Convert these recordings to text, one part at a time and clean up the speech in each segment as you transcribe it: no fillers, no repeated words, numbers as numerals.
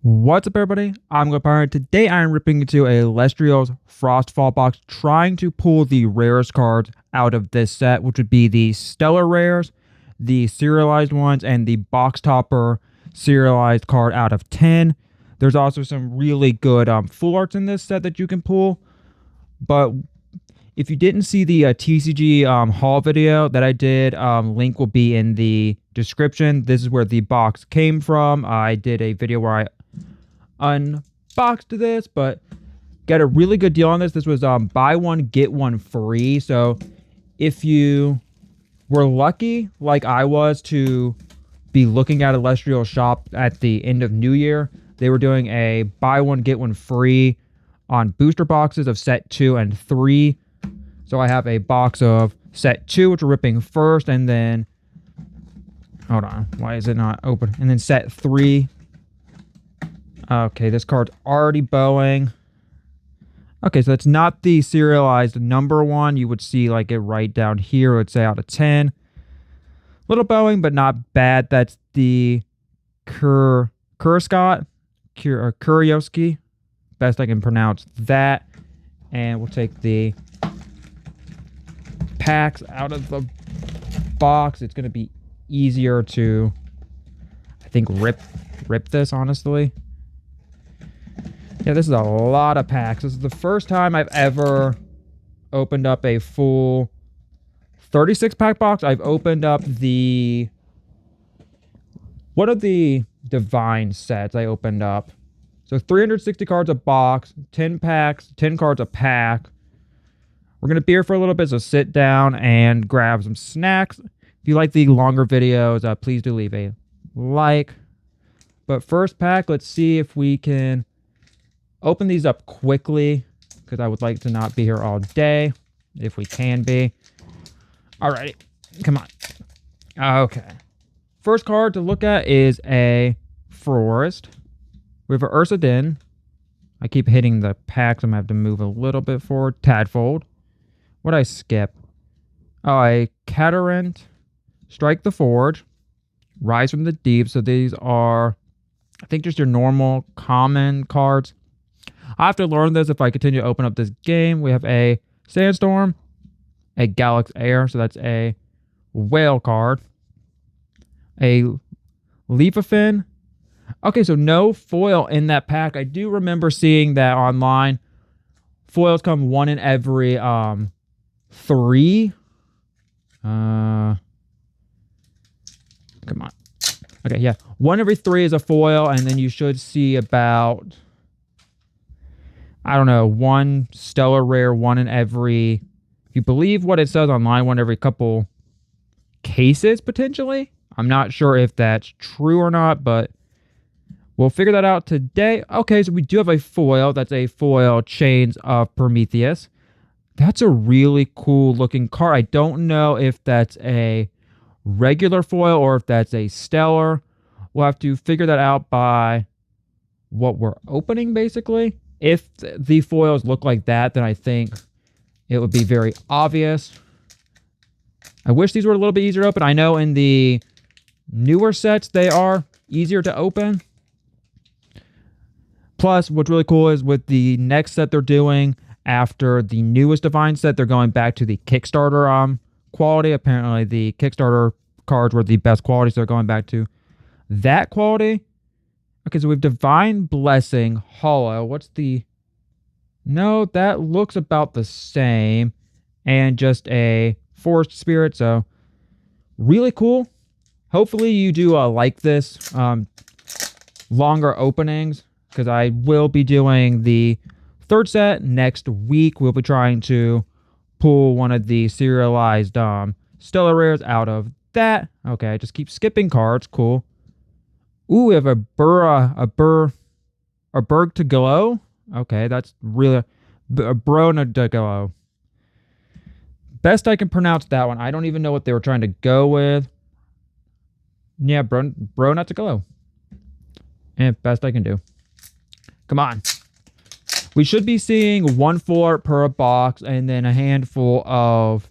What's up, everybody? I'm Gopar. Today I'm ripping into a Elestrials Frostfall box, trying to pull the rarest cards out of this set, which would be the Stellar Rares, the Serialized ones, and the Box Topper Serialized card out of 10. There's also some really good full arts in this set that you can pull, but if you didn't see the TCG haul video that I did, link will be in the description. This is where the box came from. I did a video where I unboxed this, but got a really good deal on this. This was buy one get one free. So if you were lucky like I was to be looking at Elestrials shop at the end of New Year, they were doing a buy one get one free on booster boxes of set 2 and 3. So I have a box of set 2, which we're ripping first, and then hold on, why is it not open? And then set 3. Okay, this card's already bowing. Okay, so it's not the serialized number one. You would see like it right down here. It would say out of 10. Little bowing, but not bad. That's the Kurioski. Best I can pronounce that. And we'll take the packs out of the box. It's going to be easier to, I think, rip this, honestly. Yeah, this is a lot of packs. This is the first time I've ever opened up a full 36-pack box. I've opened up the... What are the Divine sets I opened up? So 360 cards a box, 10 packs, 10 cards a pack. We're going to be here for a little bit, so sit down and grab some snacks. If you like the longer videos, please do leave a like. But first pack, let's see if we can open these up quickly, because I would like to not be here all day, if we can be. Alrighty, come on. Okay. First card to look at is a Forest. We have a Ursa Din. I keep hitting the packs. I'm going to have to move a little bit forward. Tadfold. What'd I skip? Oh, a Catarant. Strike the Forge. Rise from the Deep. So these are, I think, just your normal common cards. I have to learn this if I continue to open up this game. We have a Sandstorm, a Galax Air, so that's a whale card, a Leafafin. Okay, so no foil in that pack. I do remember seeing that online. Foils come one in every 3. Come on. Okay, yeah. 1 every 3 is a foil, and then you should see about, I don't know, 1 stellar rare, 1 in every, if you believe what it says online, 1 every couple cases, potentially. I'm not sure if that's true or not, but we'll figure that out today. Okay, so we do have a foil. That's a foil Chains of Prometheus. That's a really cool looking card. I don't know if that's a regular foil or if that's a stellar. We'll have to figure that out by what we're opening, basically. If the foils look like that, then I think it would be very obvious. I wish these were a little bit easier to open. I know in the newer sets, they are easier to open. Plus, what's really cool is with the next set they're doing after the newest Divine set, they're going back to the Kickstarter quality. Apparently, the Kickstarter cards were the best quality, so they're going back to that quality. Okay, so we have Divine Blessing, Hollow. What's the... No, that looks about the same. And just a Forest Spirit, so really cool. Hopefully you do like this. Longer openings, because I will be doing the 3rd set next week. We'll be trying to pull one of the serialized stellar rares out of that. Okay, I just keep skipping cards. Cool. Ooh, we have a Berg to Glow. Okay, that's really a Brona to Glow. Best I can pronounce that one. I don't even know what they were trying to go with. Yeah, Brona to Glow. And best I can do. Come on. We should be seeing 1 full art per box and then a handful of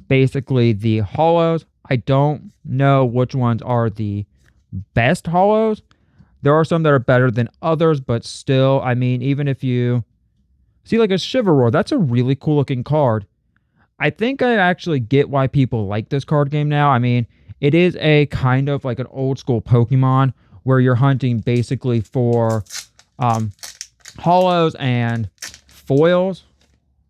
basically the hollows. I don't know which ones are the best hollows. There are some that are better than others, but still, I mean, even if you see like a Chivalry, that's a really cool looking card. I think I actually get why people like this card game now. I mean, it is a kind of like an old school Pokemon where you're hunting basically for holos and foils.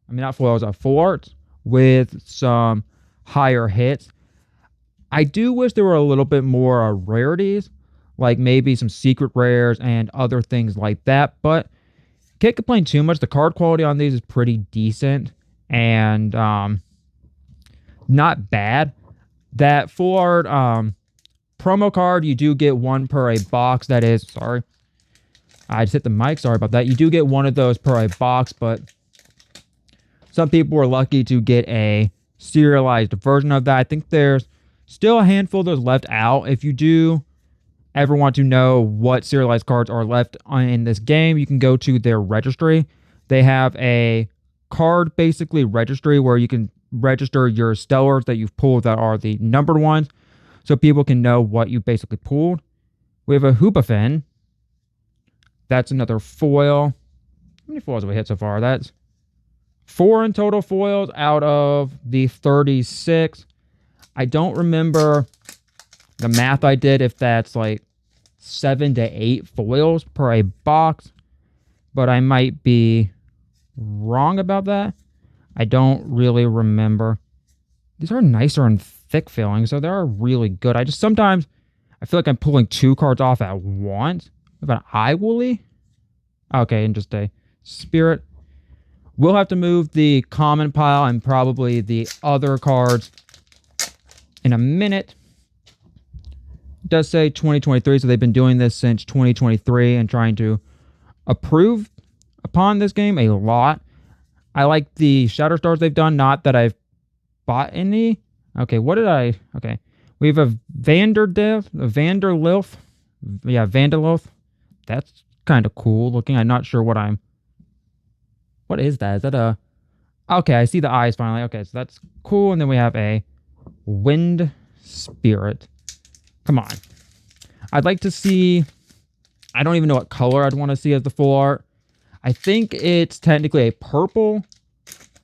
I mean, not foils, full arts with some higher hits. I do wish there were a little bit more rarities, like maybe some secret rares and other things like that, but can't complain too much. The card quality on these is pretty decent and not bad. That full art promo card, you do get one per a box. That is, sorry, I just hit the mic. Sorry about that. You do get one of those per a box, but some people were lucky to get a serialized version of that. I think there's still a handful of those left out. If you do ever want to know what serialized cards are left in this game, you can go to their registry. They have a card basically registry where you can register your stellars that you've pulled that are the numbered ones so people can know what you basically pulled. We have a Hoopafin. That's another foil. How many foils have we hit so far? That's 4 in total foils out of the 36. I don't remember the math I did if that's like 7 to 8 foils per a box, but I might be wrong about that. I don't really remember. These are nicer and thick feeling, so they are really good. I just sometimes I feel like I'm pulling 2 cards off at once. We have an Iwoolly. Okay, and just a Spirit. We'll have to move the common pile and probably the other cards in a minute. It does say 2023, so they've been doing this since 2023 and trying to improve upon this game a lot. I like the Shadow Stars they've done, not that I've bought any. Okay, what did I... Okay, we have a Vanderlilf. Yeah, Vanderlilf. That's kind of cool looking. I'm not sure what I'm... What is that? Is that a... Okay, I see the eyes finally. Okay, so that's cool. And then we have a Wind Spirit. Come on. I'd like to see... I don't even know what color I'd want to see as the full art. I think it's technically a purple,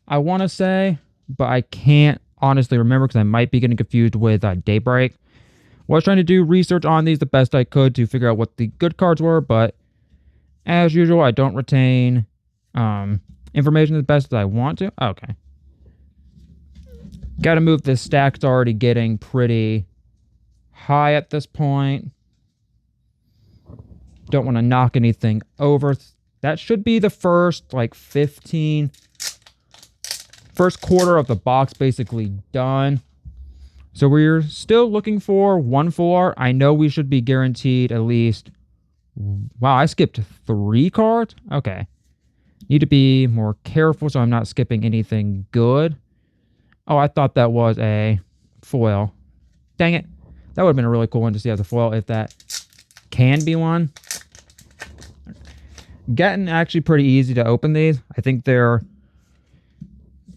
I want to say, but I can't honestly remember because I might be getting confused with Daybreak. Was trying to do research on these the best I could to figure out what the good cards were, but as usual, I don't retain information as best as I want to. Okay. Got to move this stack. It's already getting pretty high at this point. Don't want to knock anything over. That should be the first, like, 15... First quarter of the box basically done. So we're still looking for 1 full art. I know we should be guaranteed at least... Wow, I skipped 3 cards? Okay. Need to be more careful so I'm not skipping anything good. Oh, I thought that was a foil. Dang it. That would have been a really cool one to see as a foil if that can be one. Getting actually pretty easy to open these. I think they're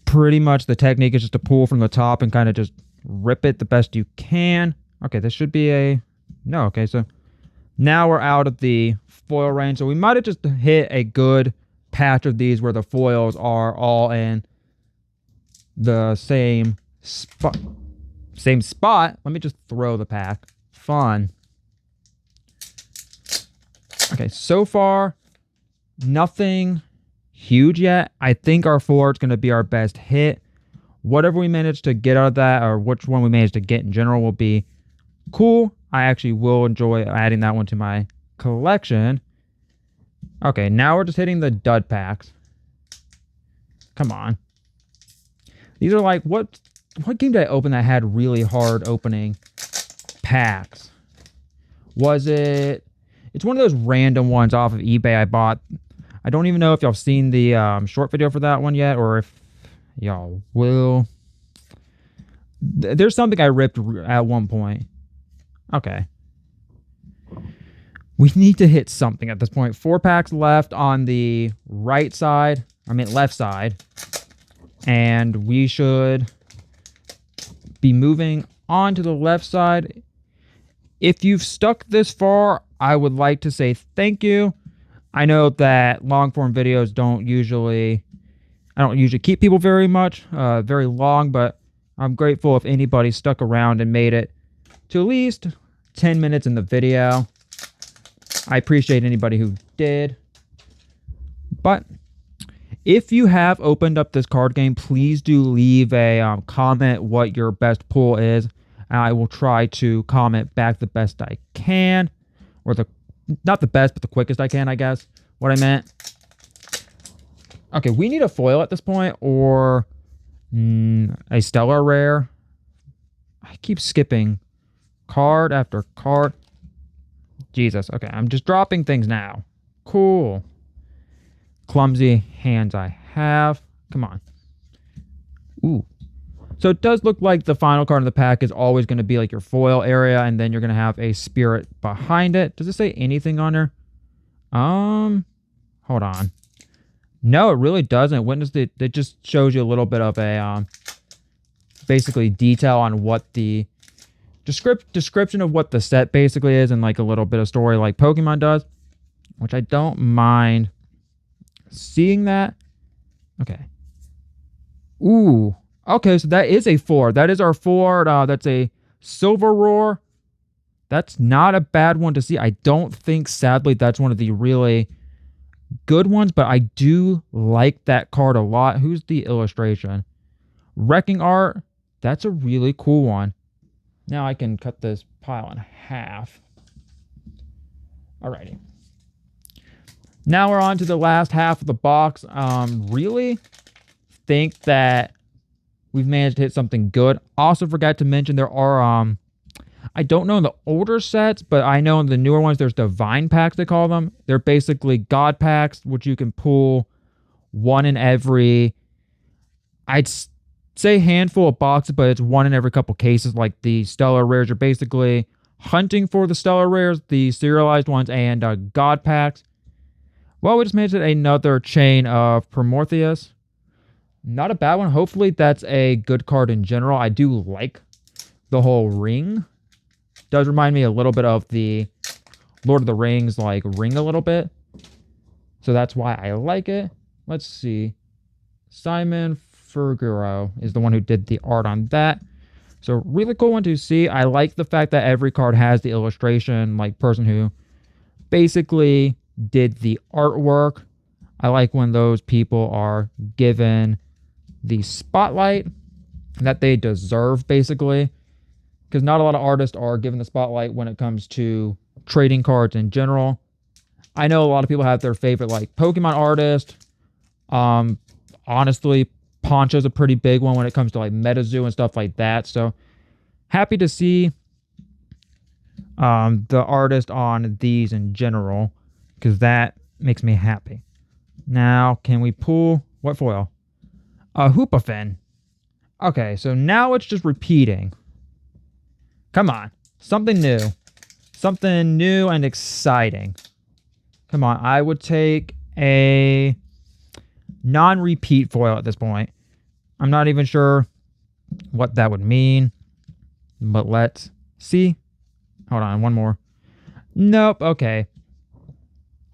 pretty much the technique is just to pull from the top and kind of just rip it the best you can. Okay, this should be a... No, okay, so now we're out of the foil range. So we might have just hit a good patch of these where the foils are all in the same spot. Same spot. Let me just throw the pack. Fun. Okay, so far, nothing huge yet. I think our full art's going to be our best hit. Whatever we manage to get out of that, or which one we manage to get in general, will be cool. I actually will enjoy adding that one to my collection. Okay, now we're just hitting the dud packs. Come on. These are like, what game did I open that had really hard opening packs? Was it... It's one of those random ones off of eBay I bought. I don't even know if y'all seen the short video for that one yet, or if y'all will. There's something I ripped at one point. Okay. We need to hit something at this point. 4 packs left on the right side. I mean, left side. And we should be moving on to the left side. If you've stuck this far, I would like to say thank you. I know that long form videos I don't usually keep people very long, but I'm grateful if anybody stuck around and made it to at least 10 minutes in the video. I appreciate anybody who did. But if you have opened up this card game, please do leave a comment what your best pull is. And I will try to comment back the best I can. Or not the best, but the quickest I can, I guess. What I meant. Okay, we need a foil at this point, or a stellar rare. I keep skipping card after card. Jesus, okay, I'm just dropping things now. Cool. Clumsy hands I have. Come on. Ooh. So it does look like the final card in the pack is always going to be like your foil area, and then you're going to have a spirit behind it. Does it say anything on there? Hold on. No, it really doesn't. It just shows you a little bit of a basically detail on what the description of what the set basically is, and like a little bit of story like Pokemon does, which I don't mind seeing that. Okay. Ooh. Okay, so that is a 4. That is our 4. That's a Silver Roar. That's not a bad one to see. I don't think, sadly, that's one of the really good ones, but I do like that card a lot. Who's the illustration? Wrecking Art. That's a really cool one. Now I can cut this pile in half. Alrighty. Now we're on to the last half of the box. Really think that we've managed to hit something good. Also forgot to mention there are, I don't know in the older sets, but I know in the newer ones there's divine packs, they call them. They're basically god packs, which you can pull one in every, I'd say handful of boxes, but it's one in every couple cases. Like the stellar rares, you're basically hunting for the stellar rares, the serialized ones, and god packs. Well, we just made it another chain of Prometheus. Not a bad one. Hopefully that's a good card in general. I do like the whole ring. Does remind me a little bit of the Lord of the Rings, like, ring a little bit. So that's why I like it. Let's see. Simon Furguro is the one who did the art on that. So really cool one to see. I like the fact that every card has the illustration, like person who basically did the artwork. I like when those people are given the spotlight that they deserve, basically. Because not a lot of artists are given the spotlight when it comes to trading cards in general. I know a lot of people have their favorite, like, Pokemon artist. Honestly, Poncho's a pretty big one when it comes to, like, MetaZoo and stuff like that. So, happy to see the artist on these in general, because that makes me happy. Now, can we pull what foil? A Hoopafin. Okay, so now it's just repeating. Come on. Something new. Something new and exciting. Come on. I would take a non-repeat foil at this point. I'm not even sure what that would mean. But let's see. Hold on. One more. Nope. Okay.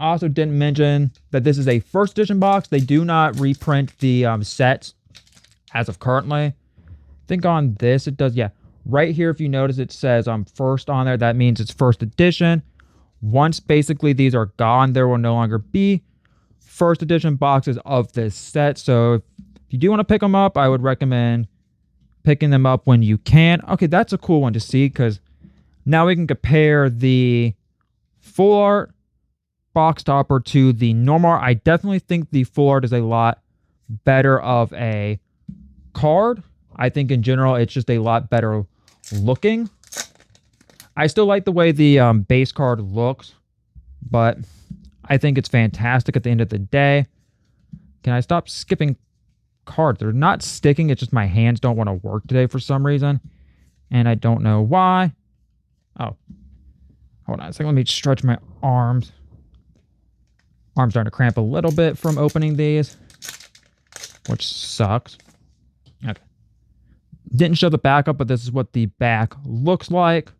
Also didn't mention that this is a first edition box. They do not reprint the sets as of currently. I think on this it does. Yeah. Right here, if you notice, it says first on there. That means it's first edition. Once basically these are gone, there will no longer be first edition boxes of this set. So if you do want to pick them up, I would recommend picking them up when you can. Okay, that's a cool one to see, because now we can compare the full art box topper to the normal art. I definitely think the full art is a lot better of a card. I think in general it's just a lot better looking. I still like the way the base card looks, but I think it's fantastic at the end of the day. Can I stop skipping cards? They're not sticking. It's just my hands don't want to work today for some reason, and I don't know why. Oh, hold on a second. Let me stretch my arms. Arms starting to cramp a little bit from opening these, which sucks. Okay. Didn't show the back up, but this is what the back looks like.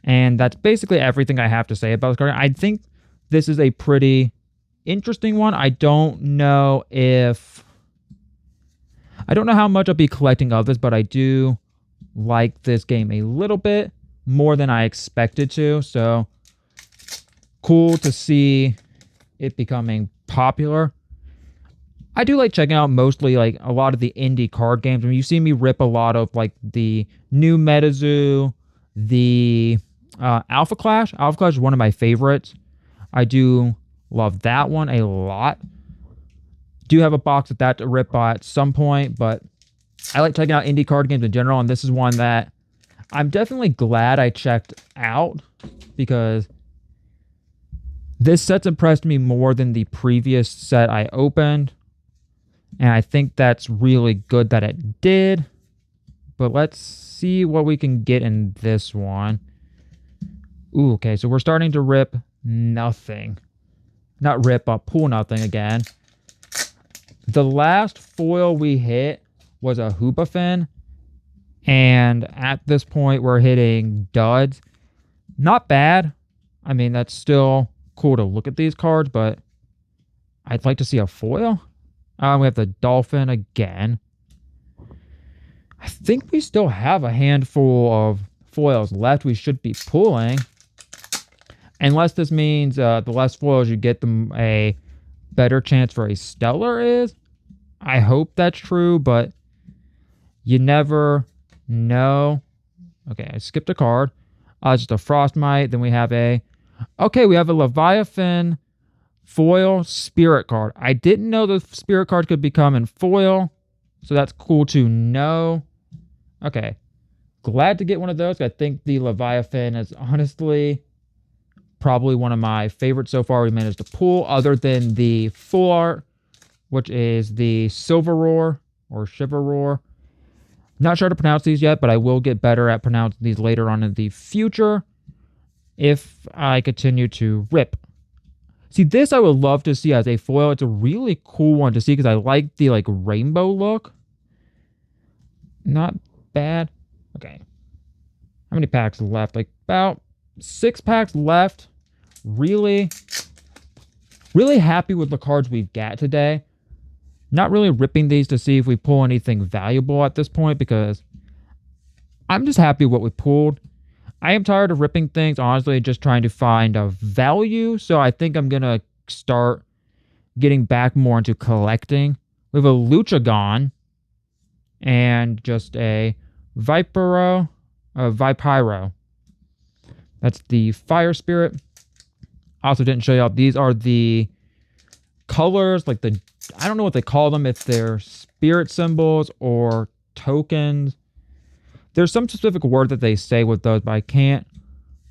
And that's basically everything I have to say about this card. I think this is a pretty interesting one. I don't know how much I'll be collecting of this, but I do like this game a little bit more than I expected to. So cool to see it becoming popular. I do like checking out mostly like a lot of the indie card games. I mean, you see me rip a lot of like the new MetaZoo, the Alpha Clash. Alpha Clash is one of my favorites. I do love that one a lot. Do have a box of that to rip at some point, but I like checking out indie card games in general, and this is one that I'm definitely glad I checked out because this set's impressed me more than the previous set I opened. And I think that's really good that it did. But let's see what we can get in this one. Ooh, okay, so we're starting to rip nothing. Not rip, but pull nothing again. The last foil we hit was a Hoobafin. And at this point, we're hitting duds. Not bad. I mean, that's still cool to look at these cards, but I'd like to see a foil. We have the Dolphin again. I think we still have a handful of foils left we should be pulling. Unless this means the less foils you get, a better chance for a stellar is. I hope that's true, but you never know. Okay, I skipped a card. Just a Frostmite. Then we have we have a Leviathan foil spirit card. I didn't know the spirit card could become in foil, so that's cool to know. Okay, glad to get one of those. I think the Leviathan is honestly probably one of my favorites so far we managed to pull, other than the full art, which is the Silver Roar or Shiver Roar. Not sure how to pronounce these yet, but I will get better at pronouncing these later on in the future if I continue to rip. See, this I would love to see as a foil. It's a really cool one to see because I like the like rainbow look. Not bad. Okay. How many packs left? Like about 6 packs left. Really happy with the cards we've got today. Not really ripping these to see if we pull anything valuable at this point because I'm just happy with what we pulled. I am tired of ripping things, honestly, just trying to find a value. So I think I'm going to start getting back more into collecting. We have a Luchagon and just a Vipyro. That's the Fire Spirit. Also didn't show y'all. These are the colors, like I don't know what they call them, if they're spirit symbols or tokens. There's some specific word that they say with those, but I can't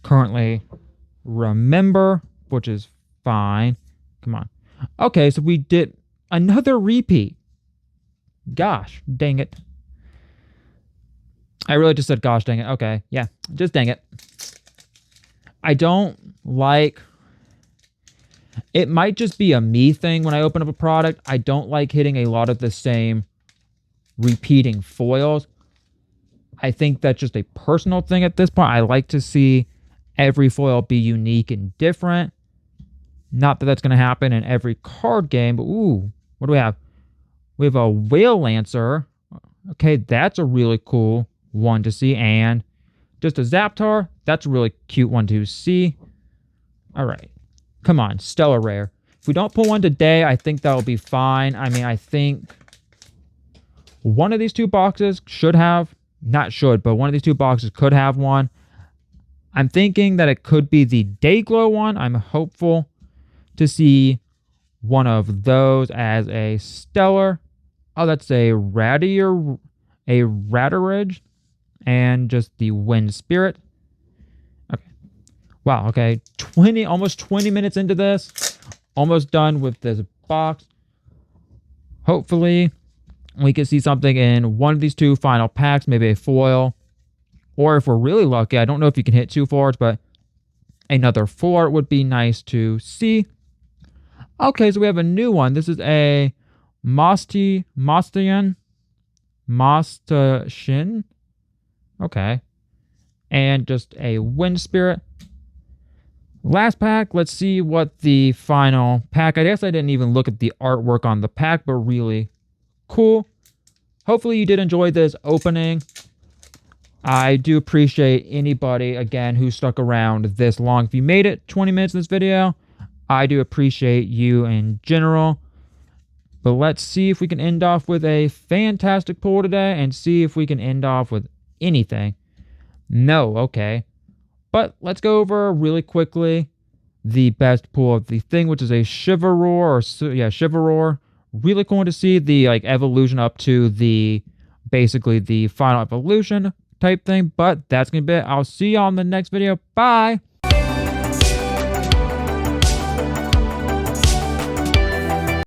currently remember, which is fine. Come on. Okay, so we did another repeat. Gosh, dang it. I really just said gosh, dang it. Okay, yeah, just dang it. I don't like... It might just be a me thing when I open up a product. I don't like hitting a lot of the same repeating foils. I think that's just a personal thing at this point. I like to see every foil be unique and different. Not that that's going to happen in every card game, but ooh, what do we have? We have a Whale Lancer. Okay, that's a really cool one to see. And just a Zaptar. That's a really cute one to see. All right. Come on, Stellar Rare. If we don't pull one today, I think that'll be fine. I mean, I think one of these two boxes should have, not should, but one of these two boxes could have one. I'm thinking that it could be the Dayglow one. I'm hopeful to see one of those as a Stellar. Oh, that's a Ratteridge, and just the Wind Spirit. Wow, okay, almost 20 minutes into this. Almost done with this box. Hopefully, we can see something in one of these two final packs, maybe a foil. Or if we're really lucky, I don't know if you can hit 2 foils, but another full art would be nice to see. Okay, so we have a new one. This is a Mostashin. Okay. and just a Wind Spirit. Last pack, let's see what the final pack. I guess I didn't even look at the artwork on the pack, but really cool. Hopefully you did enjoy this opening. I do appreciate anybody, again, who stuck around this long. If you made it 20 minutes in this video, I do appreciate you in general. But let's see if we can end off with a fantastic pull today and see if we can end off with anything. No, okay. But let's go over really quickly the best pull of the thing, which is a Chivalroar. Really cool to see the evolution up to the basically the final evolution type thing. But that's gonna be it. I'll see you on the next video. Bye.